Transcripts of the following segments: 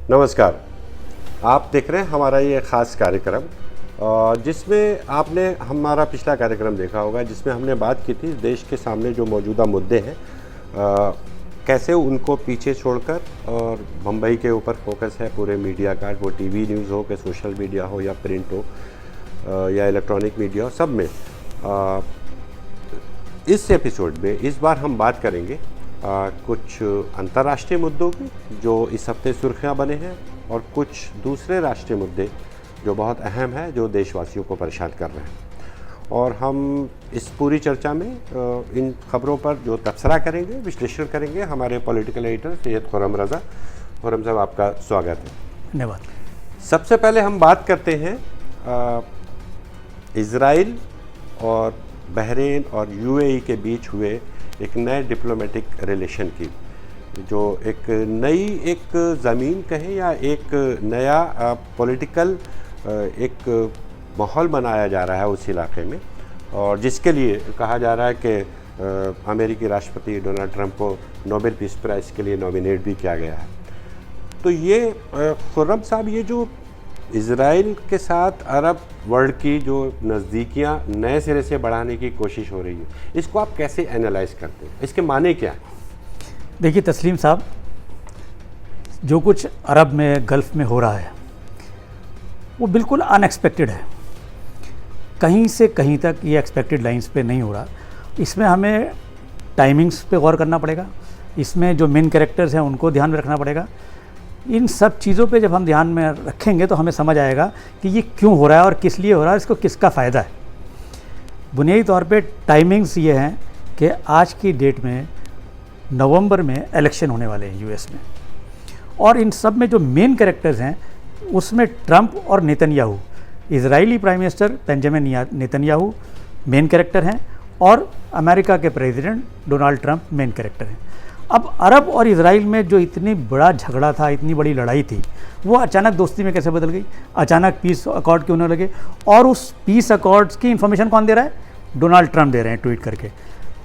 नमस्कार। आप देख रहे हैं हमारा ये ख़ास कार्यक्रम जिसमें आपने हमारा पिछला कार्यक्रम देखा होगा, जिसमें हमने बात की थी देश के सामने जो मौजूदा मुद्दे हैं कैसे उनको पीछे छोड़कर, और मुंबई के ऊपर फोकस है पूरे मीडिया का, वो टीवी न्यूज़ हो कि सोशल मीडिया हो या प्रिंट हो या इलेक्ट्रॉनिक मीडिया हो, सब में इस एपिसोड में इस बार हम बात करेंगे कुछ अंतर्राष्ट्रीय मुद्दों की जो इस हफ्ते सुर्खियां बने हैं, और कुछ दूसरे राष्ट्रीय मुद्दे जो बहुत अहम है, जो देशवासियों को परेशान कर रहे हैं। और हम इस पूरी चर्चा में इन खबरों पर जो तबसरा करेंगे, विश्लेषण करेंगे, हमारे पॉलिटिकल एडिटर सैयद खुर्रम रज़ा। खुर्रम साहब, आपका स्वागत है। धन्यवाद। सबसे पहले हम बात करते हैं इज़राइल और बहरीन और यूएई के बीच हुए एक नए डिप्लोमेटिक रिलेशन की, जो एक नई एक ज़मीन कहें या एक नया पॉलिटिकल एक माहौल बनाया जा रहा है उस इलाके में, और जिसके लिए कहा जा रहा है कि अमेरिकी राष्ट्रपति डोनाल्ड ट्रंप को नोबेल पीस प्राइज़ के लिए नॉमिनेट भी किया गया है। तो ये खुर्रम साहब, ये जो इज़राइल के साथ अरब वर्ल्ड की जो नज़दीकियाँ नए सिरे से बढ़ाने की कोशिश हो रही है, इसको आप कैसे एनालाइज करते हैं? इसके माने क्या है? देखिए तस्लीम साहब, जो कुछ अरब में, गल्फ़ में हो रहा है वो बिल्कुल अनएक्सपेक्टेड है। कहीं से कहीं तक ये एक्सपेक्टेड लाइंस पे नहीं हो रहा। इसमें हमें टाइमिंग्स पे गौर करना पड़ेगा, इसमें जो मेन कैरेक्टर्स हैं उनको ध्यान में रखना पड़ेगा। इन सब चीज़ों पे जब हम ध्यान में रखेंगे तो हमें समझ आएगा कि ये क्यों हो रहा है और किस लिए हो रहा है, इसको किसका फ़ायदा है। बुनियादी तौर पे टाइमिंग्स ये हैं कि आज की डेट में नवंबर में इलेक्शन होने वाले हैं यूएस में, और इन सब में जो मेन कैरेक्टर्स हैं उसमें ट्रंप और Netanyahu, Israeli prime minister Benjamin Netanyahu main character हैं, और अमेरिका के president Donald Trump main character हैं। अब अरब और इजराइल में जो इतनी बड़ा झगड़ा था, इतनी बड़ी लड़ाई थी, वो अचानक दोस्ती में कैसे बदल गई? अचानक पीस अकॉर्ड क्यों होने लगे? और उस पीस अकॉर्ड्स की इन्फॉर्मेशन कौन दे रहा है? डोनाल्ड ट्रंप दे रहे हैं ट्वीट करके।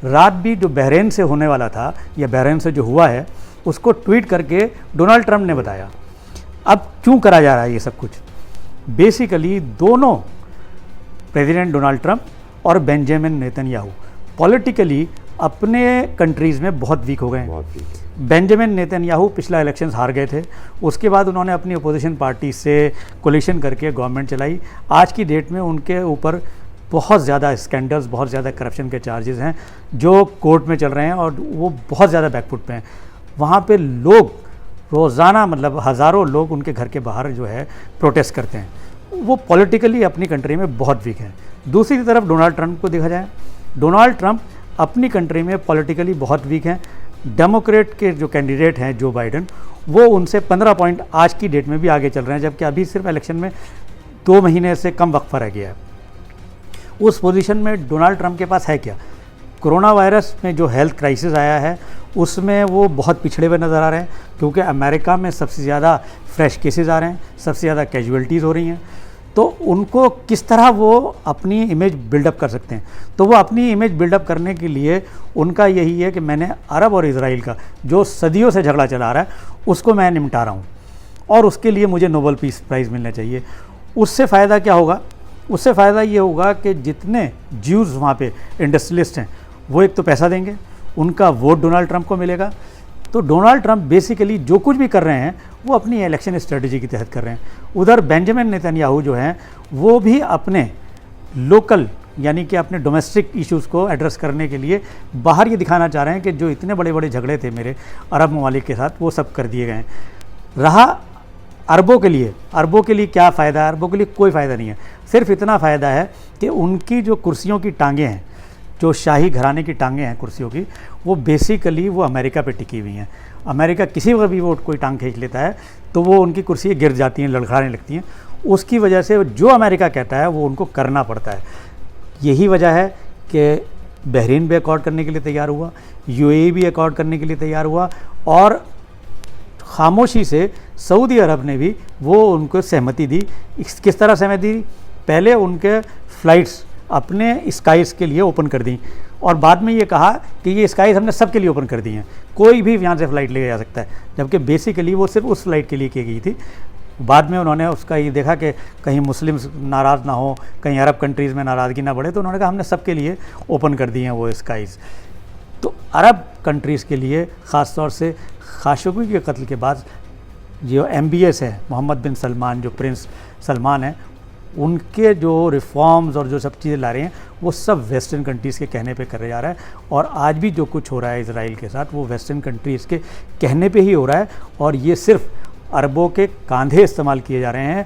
रात भी जो बहरीन से होने वाला था या बहरीन से जो हुआ है उसको ट्वीट करके डोनाल्ड ट्रंप ने बताया। अब क्यों करा जा रहा है ये सब कुछ? बेसिकली दोनों, प्रेसिडेंट डोनाल्ड ट्रंप और बेंजामिन नेतन्याहू, पॉलिटिकली अपने कंट्रीज़ में बहुत वीक हो गए हैं। बेंजामिन नेतन्याहू पिछला इलेक्शंस हार गए थे, उसके बाद उन्होंने अपनी अपोजिशन पार्टी से कोलिशन करके गवर्नमेंट चलाई। आज की डेट में उनके ऊपर बहुत ज़्यादा स्कैंडल्स, बहुत ज़्यादा करप्शन के चार्जेस हैं जो कोर्ट में चल रहे हैं, और वो बहुत ज़्यादा बैकफुट पे हैं। वहाँ पे लोग रोज़ाना, मतलब हज़ारों लोग उनके घर के बाहर जो है प्रोटेस्ट करते हैं। वो पॉलिटिकली अपनी कंट्री में बहुत वीक हैं। दूसरी तरफ डोनाल्ड ट्रंप को देखा जाए, डोनाल्ड ट्रंप अपनी कंट्री में पॉलिटिकली बहुत वीक हैं। डेमोक्रेट के जो कैंडिडेट हैं जो बाइडन, वो उनसे 15 पॉइंट आज की डेट में भी आगे चल रहे हैं, जबकि अभी सिर्फ इलेक्शन में 2 महीने से कम वक्फा रह गया है। उस पोजीशन में डोनाल्ड ट्रंप के पास है क्या? कोरोना वायरस में जो हेल्थ क्राइसिस आया है उसमें वो बहुत पिछड़े हुए नज़र आ रहे हैं, क्योंकि अमेरिका में सबसे ज़्यादा फ्रेश केसेस आ रहे हैं, सबसे ज़्यादा कैजुअल्टीज़ हो रही हैं। तो उनको किस तरह वो अपनी इमेज बिल्डअप कर सकते हैं? तो वो अपनी इमेज बिल्डअप करने के लिए उनका यही है कि मैंने अरब और इजराइल का जो सदियों से झगड़ा चला रहा है उसको मैं निपटा रहा हूँ, और उसके लिए मुझे नोबेल पीस प्राइज़ मिलना चाहिए। उससे फ़ायदा क्या होगा? उससे फ़ायदा ये होगा कि जितने ज्यूज़ वहाँ पे इंडस्ट्रियलिस्ट हैं वो एक तो पैसा देंगे, उनका वोट डोनाल्ड ट्रंप को मिलेगा। तो डोनाल्ड ट्रंप बेसिकली जो कुछ भी कर रहे हैं वो अपनी इलेक्शन स्ट्रेटजी के तहत कर रहे हैं। उधर बेंजामिन नेतन्याहू जो हैं वो भी अपने लोकल, यानी कि अपने डोमेस्टिक इश्यूज़ को एड्रेस करने के लिए बाहर ये दिखाना चाह रहे हैं कि जो इतने बड़े बड़े झगड़े थे मेरे अरब ममालिक के साथ, वो सब कर दिए गए हैं। रहा अरबों के लिए क्या फ़ायदा है? अरबों के लिए कोई फ़ायदा नहीं है। सिर्फ इतना फ़ायदा है कि उनकी जो कुर्सियों की टांगें हैं, जो शाही घराने की टांगें हैं कुर्सियों की, वो बेसिकली वो अमेरिका पे टिकी हुई हैं। अमेरिका किसी वक्त भी वो कोई टांग खींच लेता है तो वो उनकी कुर्सी गिर जाती हैं, लड़खड़ाने लगती हैं। उसकी वजह से जो अमेरिका कहता है वो उनको करना पड़ता है। यही वजह है कि बहरीन भी अकॉर्ड करने के लिए तैयार हुआ, यूएई भी अकॉर्ड करने के लिए तैयार हुआ, और खामोशी से सऊदी अरब ने भी वो उनको सहमति दी। किस तरह सहमति दी? पहले उनके फ़्लाइट्स अपने स्काइज़ के लिए ओपन कर दी, और बाद में ये कहा कि ये स्काइज़ हमने सबके लिए ओपन कर दी हैं, कोई भी यहाँ से फ़्लाइट ले जा सकता है, जबकि बेसिकली वो सिर्फ उस फ्लाइट के लिए की गई थी। बाद में उन्होंने उसका ये देखा कि कहीं मुस्लिम नाराज़ ना हो, कहीं अरब कंट्रीज़ में नाराज़गी ना बढ़े, तो उन्होंने कहा हमने सबके लिए ओपन कर दी हैं वो स्काइज़। तो अरब कंट्रीज़ के लिए ख़ास तौर से खाशोगी के कत्ल के बाद जो MBS है, मोहम्मद बिन सलमान, जो प्रिंस सलमान हैं, उनके जो रिफॉर्म्स और जो सब चीज़ें ला रहे हैं वो सब वेस्टर्न कंट्रीज़ के कहने पे करे जा रहा है। और आज भी जो कुछ हो रहा है इजराइल के साथ वो वेस्टर्न कंट्रीज़ के कहने पे ही हो रहा है, और ये सिर्फ अरबों के कांधे इस्तेमाल किए जा रहे हैं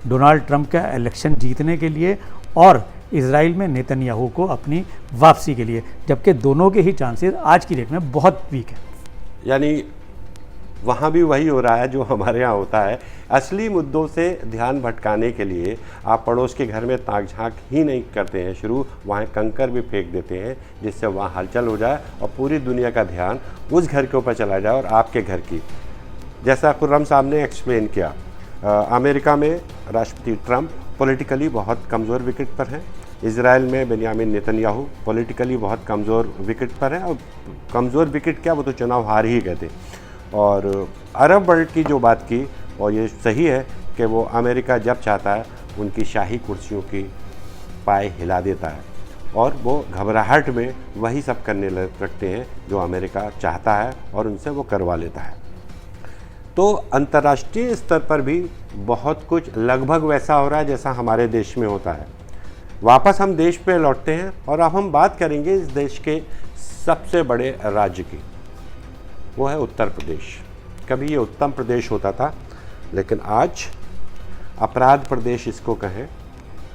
डोनाल्ड ट्रंप का इलेक्शन जीतने के लिए और इजराइल में नेतन्याहू को अपनी वापसी के लिए, जबकि दोनों के ही चांसेस आज की डेट में बहुत वीक है। यानी वहाँ भी वही हो रहा है जो हमारे यहाँ होता है, असली मुद्दों से ध्यान भटकाने के लिए आप पड़ोस के घर में ताक झांक ही नहीं करते हैं शुरू, वहाँ कंकर भी फेंक देते हैं जिससे वहाँ हलचल हो जाए और पूरी दुनिया का ध्यान उस घर के ऊपर चला जाए और आपके घर की। जैसा खुर्रम साहब ने एक्सप्लेन किया, अमेरिका में राष्ट्रपति ट्रंप पॉलिटिकली बहुत कमज़ोर विकेट पर हैं, इजराइल में बेंयामिन नेतन्याहू पॉलिटिकली बहुत कमज़ोर विकेट पर हैं, और कमज़ोर विकेट क्या, वो तो चुनाव हार ही गए थे। और अरब वर्ल्ड की जो बात की, और ये सही है कि वो अमेरिका जब चाहता है उनकी शाही कुर्सियों की पाए हिला देता है, और वो घबराहट में वही सब करने लगते हैं जो अमेरिका चाहता है और उनसे वो करवा लेता है। तो अंतर्राष्ट्रीय स्तर पर भी बहुत कुछ लगभग वैसा हो रहा है जैसा हमारे देश में होता है। वापस हम देश पे लौटते हैं और अब हम बात करेंगे इस देश के सबसे बड़े राज्य की, वो है उत्तर प्रदेश। कभी ये उत्तम प्रदेश होता था, लेकिन आज अपराध प्रदेश इसको कहें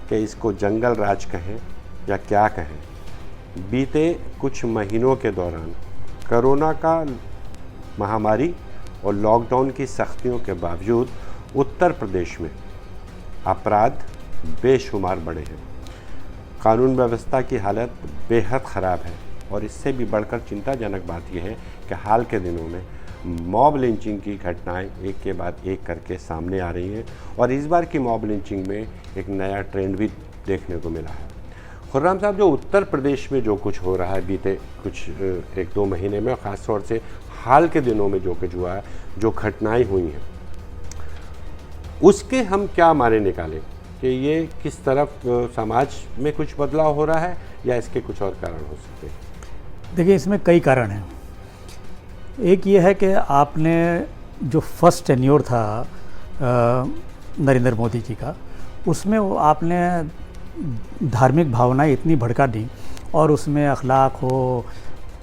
कि इसको जंगल राज कहें या क्या कहें, बीते कुछ महीनों के दौरान कोरोना का महामारी और लॉकडाउन की सख्तियों के बावजूद उत्तर प्रदेश में अपराध बेशुमार बढ़े हैं। कानून व्यवस्था की हालत बेहद ख़राब है, और इससे भी बढ़कर चिंताजनक बात यह है कि हाल के दिनों में मॉब लिंचिंग की घटनाएं एक के बाद एक करके सामने आ रही हैं, और इस बार की मॉब लिंचिंग में एक नया ट्रेंड भी देखने को मिला है। खुर्रम साहब, जो उत्तर प्रदेश में जो कुछ हो रहा है बीते कुछ 1-2 महीने में, ख़ास तौर से हाल के दिनों में जो कुछ हुआ है, जो घटनाएं हुई हैं, उसके हम क्या माने निकालें कि ये किस तरफ समाज में कुछ बदलाव हो रहा है या इसके कुछ और कारण हो सकते हैं? देखिए, इसमें कई कारण हैं। एक ये है कि आपने जो फर्स्ट टेन्योर था नरेंद्र मोदी जी का, उसमें वो आपने धार्मिक भावनाएं इतनी भड़का दी, और उसमें अखलाक हो,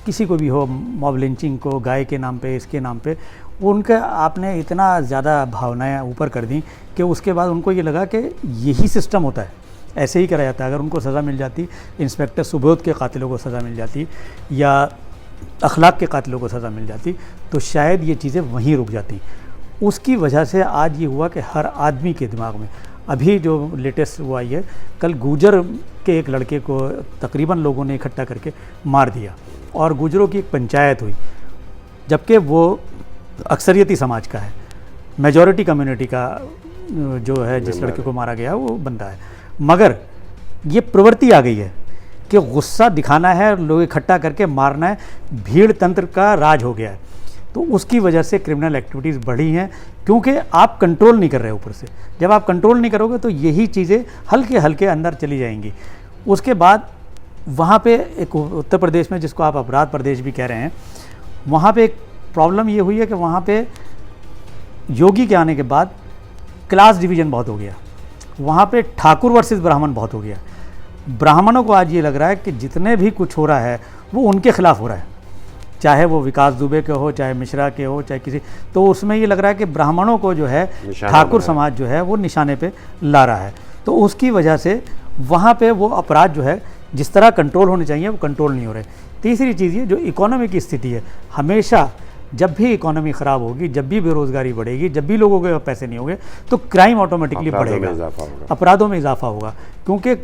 किसी को भी हो, मॉब लिंचिंग को गाय के नाम पे, इसके नाम पे, उनका आपने इतना ज़्यादा भावनाएं ऊपर कर दी कि उसके बाद उनको ये लगा कि यही सिस्टम होता है, ऐसे ही करा जाता है। अगर उनको सज़ा मिल जाती, इंस्पेक्टर सुबोध के कातिलों को सज़ा मिल जाती या अखलाक के कातिलों को सज़ा मिल जाती, तो शायद ये चीज़ें वहीं रुक जाती। उसकी वजह से आज ये हुआ कि हर आदमी के दिमाग में, अभी जो लेटेस्ट हुआ ये, कल गुजर के एक लड़के को तकरीबन लोगों ने इकट्ठा करके मार दिया, और गुजरों की एक पंचायत हुई, जबकि वो अक्सरियती समाज का है, मेजॉरिटी कम्युनिटी का जो है, जिस लड़के को मारा गया वो बंदा है। मगर ये प्रवृत्ति आ गई है कि गुस्सा दिखाना है, लोग इकट्ठा करके मारना है, भीड़ तंत्र का राज हो गया है। तो उसकी वजह से क्रिमिनल एक्टिविटीज़ बढ़ी हैं, क्योंकि आप कंट्रोल नहीं कर रहे ऊपर से। जब आप कंट्रोल नहीं करोगे तो यही चीज़ें हल्के हल्के अंदर चली जाएंगी। उसके बाद वहाँ पे एक उत्तर प्रदेश में, जिसको आप अपराध प्रदेश भी कह रहे हैं, वहाँ पे एक प्रॉब्लम ये हुई है कि वहाँ पे योगी के आने के बाद क्लास डिवीज़न बहुत हो गया। वहाँ पे ठाकुर वर्सेस ब्राह्मण बहुत हो गया। ब्राह्मणों को आज ये लग रहा है कि जितने भी कुछ हो रहा है वो उनके खिलाफ हो रहा है, चाहे वो विकास दुबे के हो, चाहे मिश्रा के हो, चाहे किसी, तो उसमें ये लग रहा है कि ब्राह्मणों को जो है ठाकुर समाज जो है वो निशाने पे ला रहा है। तो उसकी वजह से वहाँ पे वो अपराध जो है जिस तरह कंट्रोल होने चाहिए वो कंट्रोल नहीं हो रहे। तीसरी चीज़ ये, जो इकोनॉमी की स्थिति है, हमेशा जब भी इकोनॉमी ख़राब होगी, जब भी बेरोज़गारी बढ़ेगी, जब भी लोगों के पास पैसे नहीं होंगे, तो क्राइम ऑटोमेटिकली बढ़ेगा, अपराधों में इजाफा होगा। क्योंकि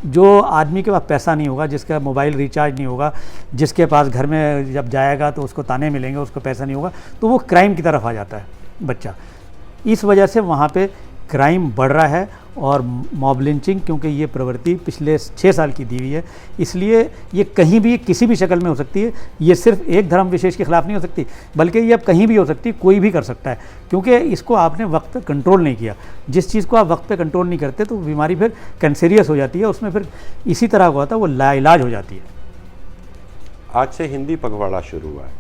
जो आदमी के पास पैसा नहीं होगा, जिसका मोबाइल रिचार्ज नहीं होगा, जिसके पास घर में जब जाएगा तो उसको ताने मिलेंगे, उसको पैसा नहीं होगा, तो वो क्राइम की तरफ आ जाता है बच्चा। इस वजह से वहाँ पे क्राइम बढ़ रहा है और मॉब लिंचिंग, क्योंकि ये प्रवृत्ति पिछले 6 साल की दी हुई है, इसलिए ये कहीं भी किसी भी शक्ल में हो सकती है। ये सिर्फ एक धर्म विशेष के खिलाफ नहीं हो सकती, बल्कि ये अब कहीं भी हो सकती है, कोई भी कर सकता है, क्योंकि इसको आपने वक्त पे कंट्रोल नहीं किया। जिस चीज़ को आप वक्त पे कंट्रोल नहीं करते तो बीमारी फिर कैंसरियस हो जाती है, उसमें फिर इसी तरह का होता है, वो लाइलाज हो जाती है। आज से हिंदी पखवाड़ा शुरू हुआ है।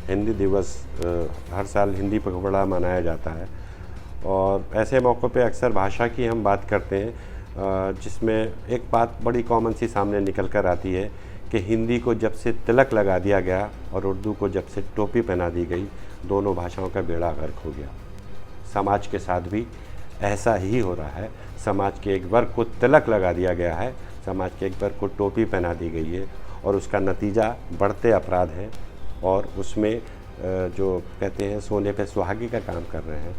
हिंदी दिवस हर साल हिंदी पखवाड़ा मनाया जाता है और ऐसे मौक़ों पे अक्सर भाषा की हम बात करते हैं, जिसमें एक बात बड़ी कॉमन सी सामने निकल कर आती है कि हिंदी को जब से तिलक लगा दिया गया और उर्दू को जब से टोपी पहना दी गई, दोनों भाषाओं का बेड़ा गर्क हो गया। समाज के साथ भी ऐसा ही हो रहा है। समाज के एक वर्ग को तिलक लगा दिया गया है, समाज के एक वर्ग को टोपी पहना दी गई है और उसका नतीजा बढ़ते अपराध हैं और उसमें जो कहते हैं सोने पे सुहागी का काम कर रहे हैं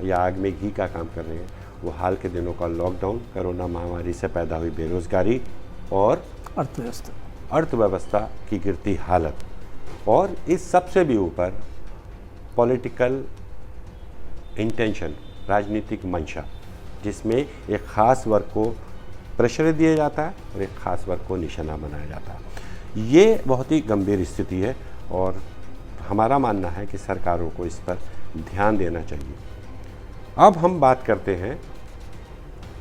या आग में घी का काम कर रहे हैं, वो हाल के दिनों का लॉकडाउन, कोरोना महामारी से पैदा हुई बेरोज़गारी और अर्थव्यवस्था की गिरती हालत, और इस सबसे भी ऊपर पॉलिटिकल इंटेंशन, राजनीतिक मंशा, जिसमें एक ख़ास वर्ग को प्रेशर दिया जाता है और एक ख़ास वर्ग को निशाना बनाया जाता है। ये बहुत ही गंभीर स्थिति है और हमारा मानना है कि सरकारों को इस पर ध्यान देना चाहिए। अब हम बात करते हैं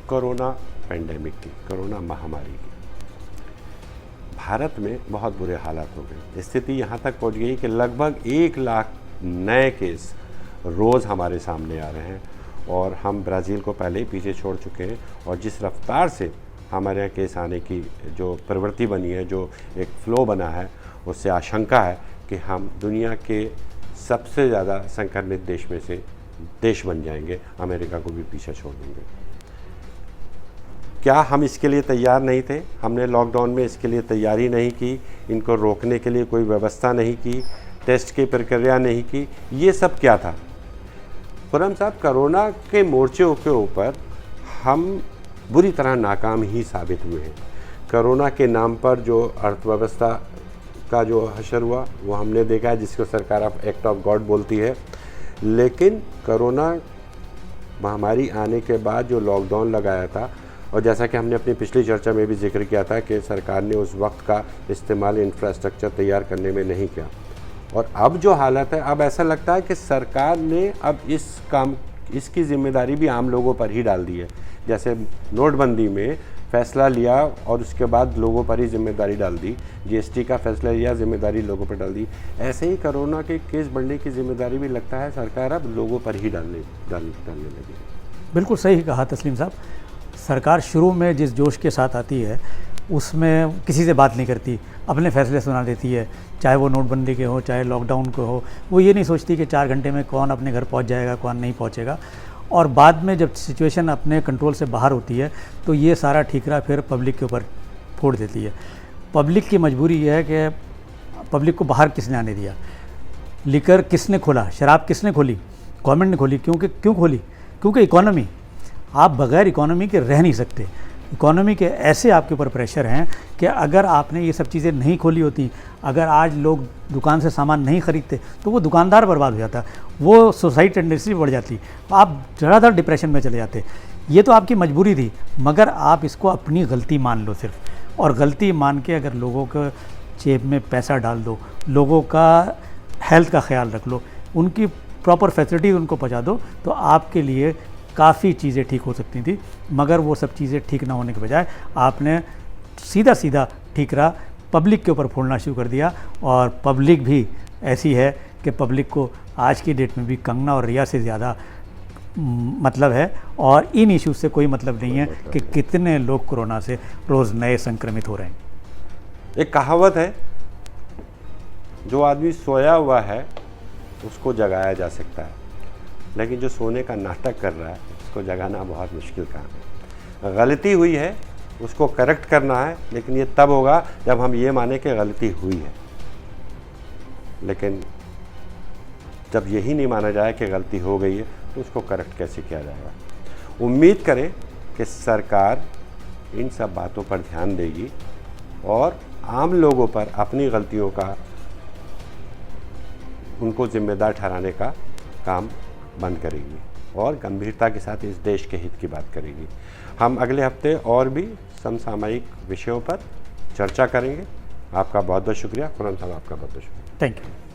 कोरोना पेंडेमिक की, कोरोना महामारी की। भारत में बहुत बुरे हालात हो गए। स्थिति यहाँ तक पहुँच गई कि लगभग 1 लाख नए केस रोज़ हमारे सामने आ रहे हैं और हम ब्राज़ील को पहले ही पीछे छोड़ चुके हैं। और जिस रफ्तार से हमारे यहाँ केस आने की जो प्रवृत्ति बनी है, जो एक फ़्लो बना है, उससे आशंका है कि हम दुनिया के सबसे ज़्यादा संक्रमित देश में से देश बन जाएंगे, अमेरिका को भी पीछे छोड़ देंगे। क्या हम इसके लिए तैयार नहीं थे? हमने लॉकडाउन में इसके लिए तैयारी नहीं की, इनको रोकने के लिए कोई व्यवस्था नहीं की, टेस्ट की प्रक्रिया नहीं की। ये सब क्या था? खुर्रम साहब, कोरोना के मोर्चों के ऊपर हम बुरी तरह नाकाम ही साबित हुए हैं। कोरोना के नाम पर जो अर्थव्यवस्था का जो हशर हुआ वो हमने देखा है, जिसको सरकार अब एक्ट ऑफ गॉड बोलती है। लेकिन कोरोना महामारी आने के बाद जो लॉकडाउन लगाया था, और जैसा कि हमने अपनी पिछली चर्चा में भी जिक्र किया था कि सरकार ने उस वक्त का इस्तेमाल इंफ्रास्ट्रक्चर तैयार करने में नहीं किया, और अब जो हालत है, अब ऐसा लगता है कि सरकार ने अब इसकी जिम्मेदारी भी आम लोगों पर ही डाल दी है। जैसे नोटबंदी में फैसला लिया और उसके बाद लोगों पर ही जिम्मेदारी डाल दी, जीएसटी का फैसला लिया, जिम्मेदारी लोगों पर डाल दी, ऐसे ही कोरोना के केस बढ़ने की जिम्मेदारी भी लगता है सरकार अब लोगों पर ही डालने लगी। बिल्कुल सही कहा तस्लीम साहब। सरकार शुरू में जिस जोश के साथ आती है उसमें किसी से बात नहीं करती, अपने फैसले सुना देती है, चाहे वो नोटबंदी के हो, चाहे लॉकडाउन के हो। वो ये नहीं सोचती कि 4 घंटे में कौन अपने घर पहुंच जाएगा, कौन नहीं पहुंचेगा। और बाद में जब सिचुएशन अपने कंट्रोल से बाहर होती है तो ये सारा ठीकरा फिर पब्लिक के ऊपर फोड़ देती है। पब्लिक की मजबूरी ये है कि पब्लिक को बाहर किसने आने दिया? लिकर किसने खोला? शराब किसने खोली? गवर्नमेंट ने खोली। क्यों खोली? क्योंकि इकोनॉमी, आप बग़ैर इकोनॉमी के रह नहीं सकते। इकोनॉमी के ऐसे आपके ऊपर प्रेशर हैं कि अगर आपने ये सब चीज़ें नहीं खोली होती, अगर आज लोग दुकान से सामान नहीं ख़रीदते तो वो दुकानदार बर्बाद हो जाता, वो सोसाइटी इंडस्ट्री बढ़ जाती, आप ज़्यादातर डिप्रेशन में चले जाते। ये तो आपकी मजबूरी थी, मगर आप इसको अपनी गलती मान लो सिर्फ, और गलती मान के अगर लोगों को जेब में पैसा डाल दो, लोगों का हेल्थ का ख्याल रख लो, उनकी प्रॉपर फैसिलिटीज़ उनको पहुँचा दो, तो आपके लिए काफ़ी चीज़ें ठीक हो सकती थी। मगर वो सब चीज़ें ठीक ना होने के बजाय आपने सीधा ठीकरा पब्लिक के ऊपर फोड़ना शुरू कर दिया। और पब्लिक भी ऐसी है कि पब्लिक को आज की डेट में भी कंगना और रिया से ज़्यादा मतलब है, और इन इश्यूज़ से कोई मतलब नहीं है कि कितने लोग कोरोना से रोज़ नए संक्रमित हो रहे हैं। एक कहावत है, जो आदमी सोया हुआ है उसको जगाया जा सकता है, लेकिन जो सोने का नाटक कर रहा है उसको जगाना बहुत मुश्किल काम है। गलती हुई है, उसको करेक्ट करना है, लेकिन ये तब होगा जब हम ये माने कि गलती हुई है। लेकिन जब यही नहीं माना जाए कि गलती हो गई है तो उसको करेक्ट कैसे किया जाएगा? उम्मीद करें कि सरकार इन सब बातों पर ध्यान देगी और आम लोगों पर अपनी गलतियों का, उनको जिम्मेदार ठहराने का काम बंद करेगी और गंभीरता के साथ इस देश के हित की बात करेगी। हम अगले हफ्ते और भी समसामयिक विषयों पर चर्चा करेंगे। आपका बहुत बहुत शुक्रिया। खुर्रम साहब, आपका बहुत बहुत शुक्रिया। Thank you.